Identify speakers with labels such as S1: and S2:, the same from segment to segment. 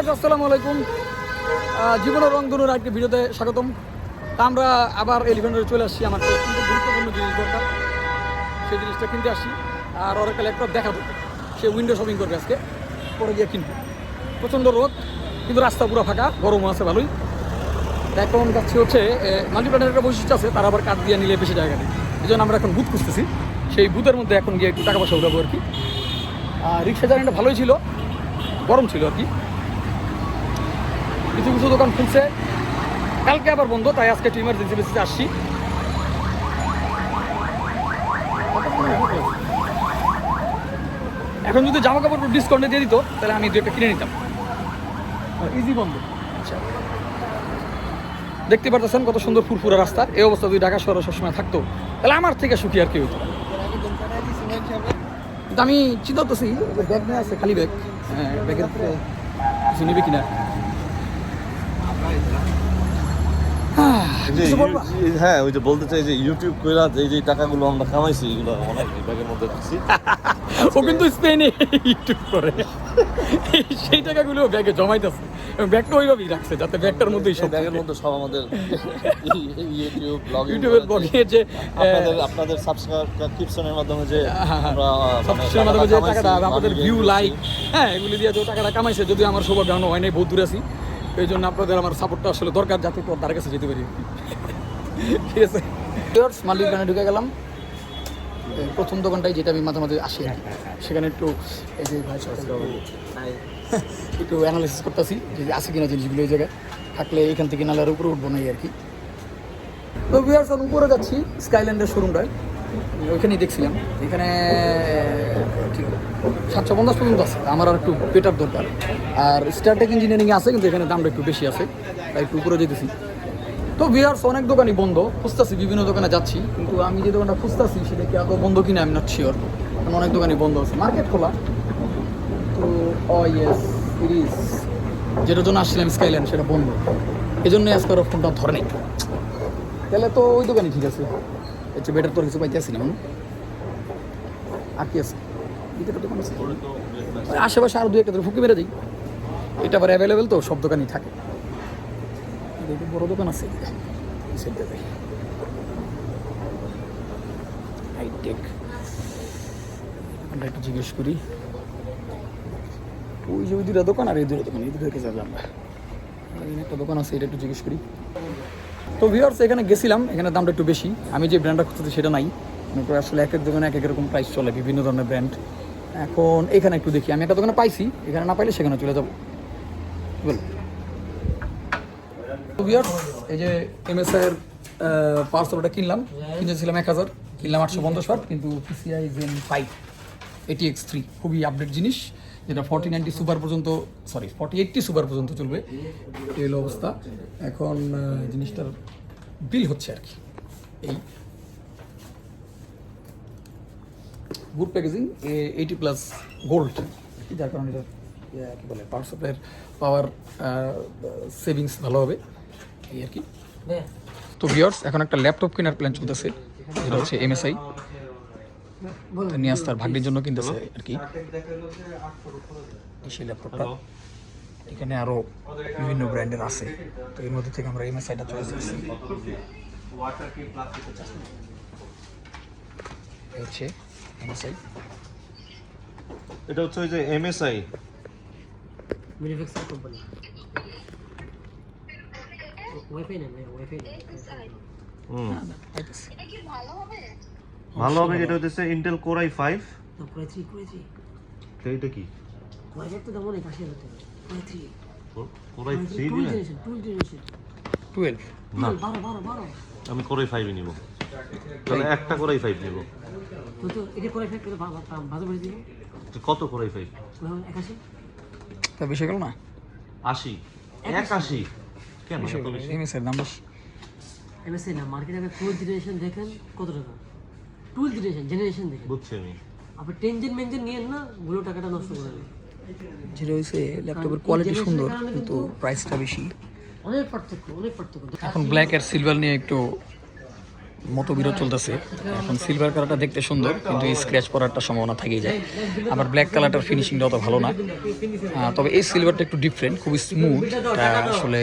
S1: আসসালামু আলাইকুম। জীবনের রংধনুর একটি ভিডিওতে স্বাগতম। তা আমরা আবার এলিভেন্টে চলে আসছি। আমার কিন্তু গুরুত্বপূর্ণ জিনিস দরকার, সেই জিনিসটা কিনতে আসি। আর ওর একটা ল্যাপটপ দেখাবো, সে উইন্ডো শপিং করবে আজকে, পরে গিয়ে কিনবে। প্রচণ্ড রোদ, কিন্তু রাস্তা পুরো ফাঁকা, গরমও আছে ভালোই। এখন যাচ্ছি হচ্ছে মাল্টিপ্ল্যানের একটা বৈশিষ্ট্য আছে, তারা আবার কাঠ দিয়ে নিলে বেশি জায়গা নেই। এই জন্য আমরা এখন বুথ খুঁজতেছি, সেই বুথের মধ্যে এখন গিয়ে একটু টাকা পয়সা উঠাবো আর কি। রিক্সা জার্নিটা ভালোই ছিল, গরম ছিল আর কি। কিছু কিছু দোকান খুলছে, কালকে আবার বন্ধ, তাই আজকে একটু ইমার্জেন্সি বেসিসে আসছি। এখন যদি জামা কাপড় ডিসকাউন্টে দিয়ে দিত তাহলে আমি দু একটা কিনে নিতাম। ইজি বন্ধ। আচ্ছা, দেখতে পারতেছেন কত সুন্দর ফুরফুরা রাস্তা। এই অবস্থা যদি ঢাকা শহরে সবসময় থাকতো তাহলে আমার থেকে সুখী আর কি হইতো। কিন্তু আমি চিন্তা করতেছি, ব্যাগ নিয়ে আছে, খালি ব্যাগ, ব্যাগের কিছু নিবে কিনা।
S2: হ্যাঁ, ওই যে বলতে চাই যে ইউটিউব কইরা এই যে টাকাগুলো আমরা কামাইছি, এগুলো অনেক ব্যাগের মধ্যে রাখছি।
S1: ও কিন্তু স্পেনে ইউটিউব করে, সেই টাকাগুলো ব্যাগে জমাইতেছে। ব্যাগটা ওইভাবেই রাখছে যাতে ব্যাগটার মধ্যেই সব,
S2: ব্যাগের মধ্যে সব আমাদের
S1: ইউটিউবের ব্লগে যে
S2: আপনাদের সাবস্ক্রিপশনের মাধ্যমে যে আমরা
S1: সাবস্ক্রিপশনের মাধ্যমে যে টাকাটা, আমাদের ভিউ লাইক, হ্যাঁ, এগুলি দিয়ে যে টাকাটা কামাইছে, যদিও আমার সৌভাগ্য এখনো হয় নাই, বহুত দূরে আছি। এই জন্য আপনাদের আমার সাপোর্টটা আসলে দরকার, যাতে তো তার কাছে যেতে পারি। ঠিক আছে, মালিক গানে ঢুকে গেলাম। প্রথম দোকানটাই, যেটা আমি মাঝে মাঝে আসি, সেখানে একটু এই যে একটু অ্যানালাইসিস করতেছি যে আছে কিনা জিনিসগুলো এই জায়গায় থাকলে, এখান থেকে নালার উপরে উঠবো না আর কি। তো ভিউয়ার্স, আমি উপরে যাচ্ছি স্কাইল্যান্ডের শোরুমটায়, ওইখানেই দেখছিলাম। এখানে ঠিক 750 পর্যন্ত আছে, আমার আর একটু বেটার দরকার। আর স্টারটেক ইঞ্জিনিয়ারিং আছে, কিন্তু এখানে দামটা একটু বেশি আছে, তাই একটু উপরে যেতেছি। তো ভিউয়ার্স, অনেক দোকানই বন্ধ, খুঁজতেছি, বিভিন্ন দোকানে যাচ্ছি, কিন্তু আমি যে দোকানটা খুঁজতেছি সেটা কি আদৌ বন্ধ কিনা আমি নট শিওর। কারণ অনেক দোকানই বন্ধ আছে, মার্কেট খোলা। তো ইয়েস ইট ইজ, যেটার জন্য আসছিলাম স্কাইল্যান্ড, সেটা বন্ধ। এই জন্যই আজকে ওরা ফোনটা ধরে নেই। তাহলে তো ওই দোকানই ঠিক আছে, এর চেয়ে বেটার তোর কিছু পাইতে আসি না। আর কি আছে, দোকান আছে আশেপাশে, আরও দু একটা ফুঁকি মেরে দিই। এটা আবার অ্যাভেলেবেল তো, সব দোকানই থাকে। বড় দোকান আছে হাইটেক, একটু জিজ্ঞেস করি। ওই যে ওই দুটা দোকান আর এই দুটো দোকান, এই দুটোকে যাবে আমরা। একটা দোকান আছে, এটা একটু জিজ্ঞেস করি। তো ভিউয়ার্স, এখানে গেছিলাম, এখানে দামটা একটু বেশি। আমি যে ব্র্যান্ডটা খুঁজতেছি সেটা নাই, আসলে এক এক দোকানে এক এক রকম প্রাইস চলে, বিভিন্ন ধরনের ব্র্যান্ড। এখন এখানে একটু দেখি, আমি একটা দোকানে পাইছি, এখানে না পাইলে সেখানে চলে যাবো। বল ভিউয়ার্স, এই যে MSI-এর পাওয়ার সাপ্লাইটা কিনেছিলাম 1000, কিনলাম 850 ওয়াট, কিন্তু PCI Gen 5 ATX3 খুবই আপডেট জিনিস, যেটা 4090 সুপার পর্যন্ত, 4080 সুপার পর্যন্ত চলবে। এই হলো অবস্থা। এখন জিনিসটার বিল হচ্ছে আর কি, এই গুড প্যাকেজিং, 80+ গোল্ড, যার কারণে এটা কী বলে, পাওয়ার সাপ্লাইয়ের পাওয়ার সেভিংস ভালো হবে এই আর কি। তো ভিউয়ার্স, এখন একটা ল্যাপটপ কেনার প্ল্যান চলতেছে, এটা হচ্ছে MSI নিয়ে আসতে, আর ভাগ্নির জন্য কিনতেছে আর কি সেই ল্যাপটপটা। এখানে আরও বিভিন্ন ব্র্যান্ডের আছে, তো এর মধ্যে থেকে আমরা MSI-টা চয়েস করছি। হচ্ছে MSI,
S2: এটা হচ্ছে ওই যে MSI
S3: ম্যানুফ্যাকচার কোম্পানি। ওয়াইফাই না, ওয়াইফাই না।
S2: এটা কি ভালো হবে? এটা হচ্ছে Intel Core i5,
S3: না Core i3।
S2: এটা কি
S3: Core i5 তো দাম অনেক, 80,000 টাকা।
S2: Core i3
S3: 12
S2: না,
S3: 12
S2: আমি Core i5 নিব, তাহলে একটা Core i5 নিব।
S3: তো এটা Core i5 করে বাজার বেশি দিব।
S2: কত Core i5?
S3: 81।
S1: তা বেশি গেল না,
S2: 81 কেন এত বেশি?
S1: MSI-এর দাম বেশি।
S3: MSI না, মার্কেটে আপনি 12 জেনারেশন দেখেন কত টাকা, 12 জেনারেশন দেখেন,
S2: বুঝছি আমি।
S3: আপনি 10 জেন মেনজেন নিয়েন না, গুলো টাকাটা নষ্ট করে দেবেন।
S1: যেটা হয়েছে ল্যাপটপের কোয়ালিটি সুন্দর, কিন্তু প্রাইসটা বেশি।
S3: অনেক পার্থক্য।
S1: এখন ব্ল্যাক আর সিলভার নিয়ে একটু মতবিরোধ চলতেছে। এখন সিলভার কালারটা দেখতে সুন্দর, কিন্তু এই স্ক্র্যাচ পড়ার একটা সম্ভাবনা থেকেই যায়। আবার ব্ল্যাক কালারটার ফিনিশিংটা অত ভালো না। তবে এই সিলভারটা একটু ডিফারেন্ট, খুবই স্মুথ, আসলে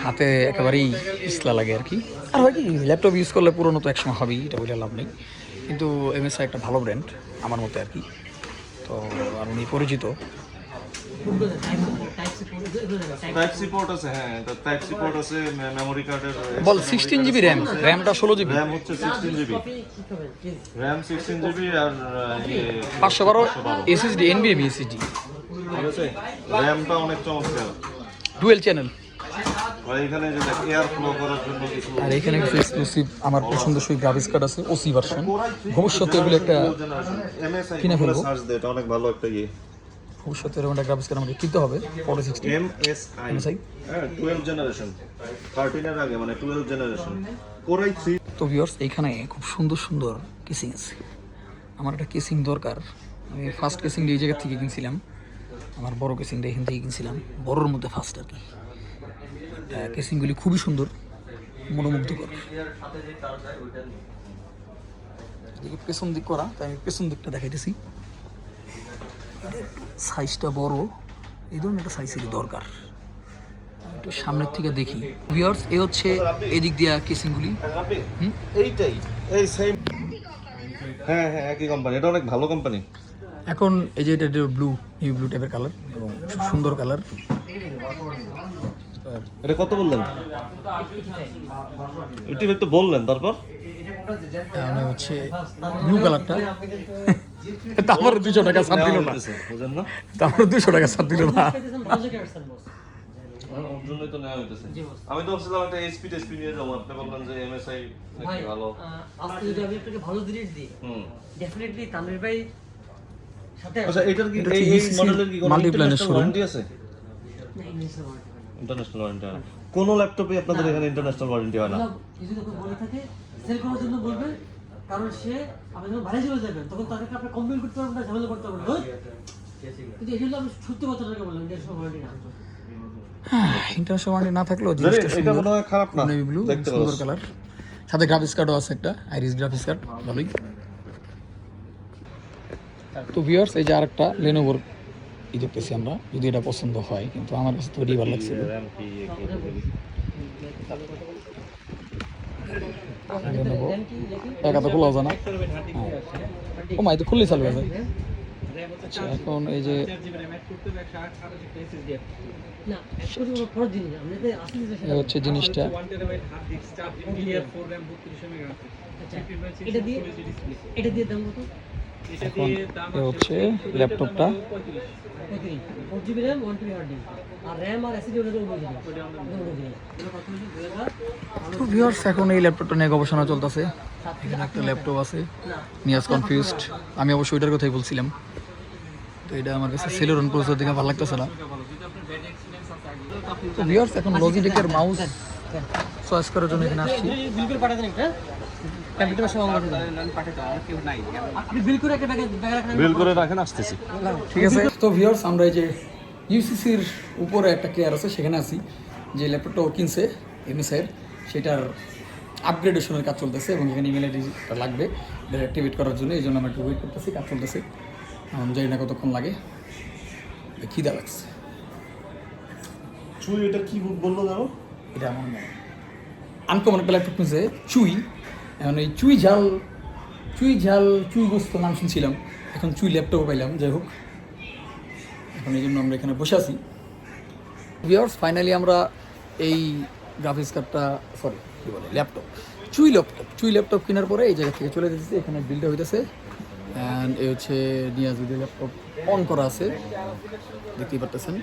S1: হাতে একেবারেই পিছলা লাগে আর কি। আর হয় কি, ল্যাপটপ ইউজ করলে পুরোনো তো একসময় হবেই, এটা বলে লাভ নেই। কিন্তু MSI একটা ভালো ব্র্যান্ড আমার মতে আর কি। তো আর উনি পরিচিত।
S2: টাইপ সি পোর্ট আছে, হ্যাঁ টাইপ সি পোর্ট আছে, মেমোরি কার্ডের
S1: বল 16 জিবি র্যাম, র্যামটা 16 জিবি,
S2: র্যাম হচ্ছে 16 জিবি, র্যাম 16 জিবি আর
S1: 512 SSD, NVMe SSD,
S2: ঠিক আছে। র্যামটা অনেক চমৎকার,
S1: ডুয়েল চ্যানেল।
S2: আর এখানে যে দেখ এয়ার ফ্লো করার জন্য কিছু,
S1: আর এখানে কিছু এক্সক্লুসিভ আমার পছন্দসই গ্রাফিক্স কার্ড আছে, OC ভার্সন। ভবিষ্যতে এগুলো একটা
S2: এমএসআই
S1: কিনে ফেলবো।
S2: সার্চ দে, এটা অনেক ভালো একটা ইয়ে।
S1: ভবিষ্যতে এরকম একটা গ্রাফিক্স কার্ড আমাকে কিনতে হবে। 4060
S2: এমএসআই, হ্যাঁ 12 জেনারেশন, 13 এর আগে, মানে 12 জেনারেশন কোরাই 3।
S1: তো ভিউয়ার্স, এইখানে খুব সুন্দর সুন্দর কেসিং আছে। আমার একটা কেসিং দরকার। আমি ফার্স্ট কেসিংটা এই জায়গা থেকে কিনছিলাম, আমার বড় কেসিংটা এখান থেকে কিনছিলাম, বড়োর মধ্যে ফার্স্ট আর কি। কেসিংগুলি খুবই সুন্দর, মনোমুগ্ধকর। পেছন দিক করা, তাই আমি পেছন দিকটা দেখাইতেছি। সাইজটা বড়, এই ধরনের একটা সাইজেরই দরকার। একটু সামনের থেকে দেখি। ভিউয়ার্স, এই হচ্ছে এদিক দিয়া কেসিংগুলি।
S2: এইটাই, এই সেম, হ্যাঁ হ্যাঁ একই কোম্পানি, এটা অনেক ভালো কোম্পানি।
S1: এখন এই যে এটা ব্লু, নিউ ব্লু টাইপের কালার এবং সুন্দর কালার।
S2: এটা কত বললেন? এটি তো বললেন, তারপর
S1: মানে হচ্ছে ব্লু কালারটা। তারপর 200 টাকা ছাড় দিল না,
S2: বুঝেন না,
S1: তারপর 200 টাকা ছাড় দিল না।
S2: ওর জন্যই তো নেওয়া হইতেছে। আমি তো ভাবছিলাম একটা এইচপি টেসপি নিয়ে যাবো, আপনি বললেন যে এমএসআই নাকি ভালো।
S3: আজকে যদি আমি আপনাকে ভালো জিনিস দিই, ডেফিনেটলি তানভীর ভাই সাথে
S2: আচ্ছা, এটার কি
S1: এটা
S2: এই
S1: হচ্ছে
S2: মডেলের কি কোনো
S1: multi-plan এর
S2: ইন্টারন্যাশনাল
S1: showroom।
S2: ওয়ারেন্টি আছে?
S3: না ইংলিশে বলতে পারি
S2: ইন্টারন্যাশনাল ওয়ারেন্টি হয় না। কোন ল্যাপটপে আপনাদের এখানে ইন্টারন্যাশনাল ওয়ারেন্টি হয় না?
S3: না। কিছু যখন বলে থাকে সেল করার জন্য বলবেন, কারণ সে আপনি যখন বাইরে চলে যাবেন তখন তাদেরকে আপনি কমপ্লেন করতে পারবেন না, ঝামেলা করতে পারবেন না। কিন্তু এই জন্য আমি সত্যি কথাটাকে বললাম, ইন্টারন্যাশনাল ওয়ারেন্টি না।
S1: ইন্টারন্যাশনাল ওয়ারেন্টি না থাকলেও
S2: জানেন,
S1: জিনিসটা
S2: এটা
S1: সুন্দর,
S2: মনে হয় খারাপ না,
S1: নেভি ব্লু,
S2: দেখতে
S1: সুন্দর
S2: পাচ্ছি।
S1: কালার। সাথে গ্রাফিক্স কার্ডও আছে, একটা আইরিস গ্রাফিক্স কার্ড, ভালোই। তো ভিউয়ার্স, এই যে আরেকটা লেনোভোর ই দেখতেছি আমরা, যদি এটা পছন্দ হয়, কিন্তু আমার কাছে তো এটাই ভালো লাগছে। লেনোভো টাকা তো খোলা যায় না। ও মাই, তো খুললেই চালু হয়ে যায়। আচ্ছা, এখন এই যে
S3: না শুধু ফর দিন আমরা তো আসলে
S1: এই হচ্ছে জিনিসটা,
S3: এটা দিয়ে দাম কত?
S1: এখন এই হচ্ছে ল্যাপটপটা।
S3: 4GB RAM 1TB hard disk আর RAM আর SSD ওটা অনুযায়ী।
S1: তো ভিউয়ার্স, এখন এই ল্যাপটপটা নিয়ে গবেষণা চলতেছে। এখানে একটা ল্যাপটপ আছে, নিয়াজ কনফিউজড। আমি অবশ্য ওইটার কথাই বলছিলাম। তো এটা আমার কাছে সেলেরন প্রসেসর দেখে ভালো লাগতেছে না। তো ভিউয়ার্স, এখন লজিটেকের মাউস চয়েস করার জন্য এখানে আসছি।
S3: বিল করে পাঠাতে নেই, হ্যাঁ? কম্পিউটার সহ আমাকে পাঠাতে আর কেউ নাই। আপনি বিল করে একটা ব্যাগে রাখেন।
S2: বিল করে রাখেন, আসতেছি।
S1: ঠিক আছে। তো ভিউয়ার্স, আমরা এই যে ইউসিসির উপরে একটা কেয়ার আছে, সেখানে আছি। যে ল্যাপটপটা ও কিনছে MSI-এর, সেটার আপগ্রেডেশনের কাজ চলতেছে এবং এখানে ইমেল আইডিটা লাগবে এটা অ্যাক্টিভেট করার জন্য। এই জন্য আমরা একটু ওয়েট করতেছি, কাজ চলতেছে। জানি না কতক্ষণ লাগে। খিদা লাগছে।
S2: চুই, এটা কি বললো জানো?
S1: এটা আমার আনকমন একটা ল্যাপটপ কিনছে, চুই। এখন এই চুই গোস্ত নাম শুনছিলাম, এখন চুই ল্যাপটপও পাইলাম। যাই হোক, এখন এই জন্য আমরা এখানে বসে আছি। ভিউয়ার্স, ফাইনালি আমরা এই গ্রাফিক্স কার্ডটা, সরি কী বলে, চুই ল্যাপটপ কেনার পরে এই জায়গা থেকে চলে যেতেছি। এখানে বিলটা হইতেছে। অ্যান্ড এই হচ্ছে নিয়াজ ভিডিও ল্যাপটপ অন করা আছে, দেখতেই পারতেছেন।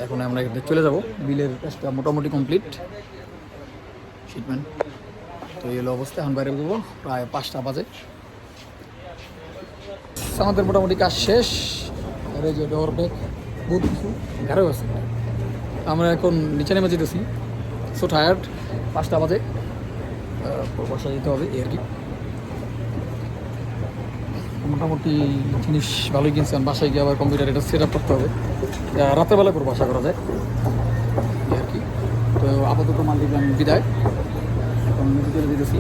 S1: এখন আমরা এখানে চলে যাব। বিলের কাজটা মোটামুটি কমপ্লিট, শিটমেন্ট। তো এই হলো অবস্থা। এখন বাইরে যাবো, প্রায় 5টা বাজে। আমাদের মোটামুটি কাজ শেষ। আর এই যে ডোর ব্যাগ বহুত কিছু ঘরেও আছে। আমরা এখন নিচে নেমে যেতেছি। সো টায়ার্ড, 5টা বাজে, বাসায় যেতে হবে এই আর কি। মোটামুটি জিনিস ভালোই কিনছি। বাসায় গিয়ে আবার কম্পিউটার এটা সেট আপ করতে হবে, রাতের বেলা করবো আশা করা যায় এই আর কি। তো আপাতত মাল্টিপ্ল্যান বিদায়। এখন চলে যেতেছি।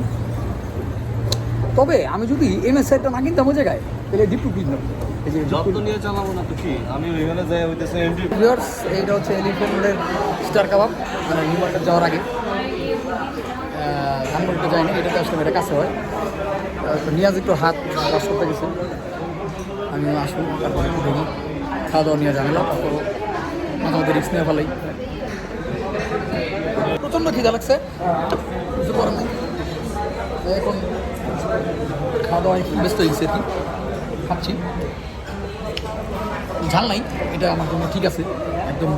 S1: তবে আমি যদি এমএস সাইডটা না কিনতাম ওই জায়গায় তাহলে ডিপ টু কিনতাম। এই যে
S2: যত্ন নিয়ে চালাবো না তো কি, আমি ওইখানে যাই হইতেছে এমডি।
S1: ভিউয়ার্স, এইটা হচ্ছে এলিফ্যান্ট রোডের স্টার কাবাব, মানে নিউ মার্কেট যাওয়ার আগে। ধানমন্ডিতে যায়নি, এটাতে আসলে এটা কাছে হয়। তো নিয়াজ একটু হাত ওয়াশ করতে গেছে, আমি আসুন তারপরে একটু দেখি খাওয়া দাওয়া নিয়ে ঝামেলা, তারপর মাঝে মধ্যে রিক্স নিয়ে ফেলাই। প্রচণ্ড খিদা লাগছে, কিছু করার নেই। এখন খাওয়া দাওয়া একটু ব্যস্ত হয়ে গেছে আর কি, খাচ্ছি। ঝাল নাই, এটা আমার জন্য ঠিক আছে, একদম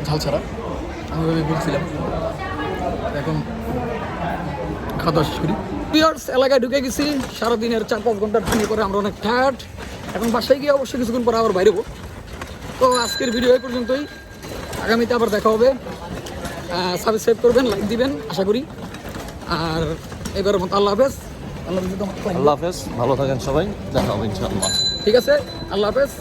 S1: ঝাল ছাড়া। আমি ওইভাবে বলছিলাম। এখন খাওয়া দাওয়া শেষ করি। ভিউয়ার্স, এলাকায় ঢুকে গেছি, সারাদিনের 4-5 ঘন্টার ট্রেনে করে আমরা অনেক টায়ার্ড। এখন বাসায় গিয়ে অবশ্যই কিছুক্ষণ পরে আবার বাইরে হবো। তো আজকের ভিডিও এই পর্যন্তই, আগামীতে আবার দেখা হবে। সাবস্ক্রাইব করবেন, লাইক দিবেন আশা করি। আর এবারের মতো আল্লাহ হাফেজ।
S2: আল্লাহ হাফেজ, ভালো থাকেন সবাই, দেখা হবে ইনশাআল্লাহ।
S1: ঠিক আছে, আল্লাহ হাফেজ।